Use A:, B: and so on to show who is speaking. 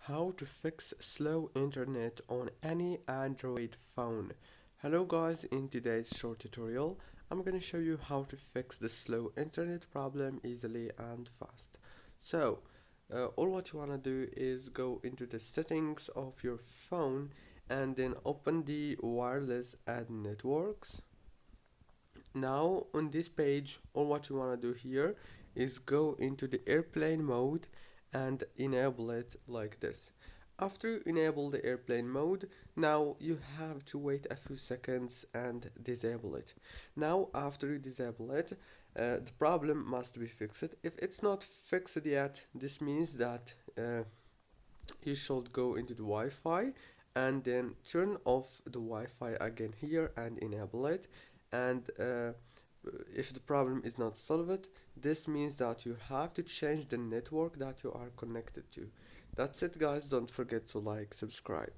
A: How to fix slow internet on any Android phone. Hello guys, in today's short tutorial I'm gonna show you how to fix the slow internet problem easily and fast. All what you wanna do is go into the settings of your phone and then open the wireless and networks. Now on this page, all what you want to do here is go into the airplane mode and enable it like this. After you enable the airplane mode, now you have to wait a few seconds and disable it. Now after you disable it, the problem must be fixed. If it's not fixed yet, this means that you should go into the Wi-Fi and then turn off the Wi-Fi again here and enable it. And if the problem is not solved, this means that you have to change the network that you are connected to. That's it guys, don't forget to like, subscribe.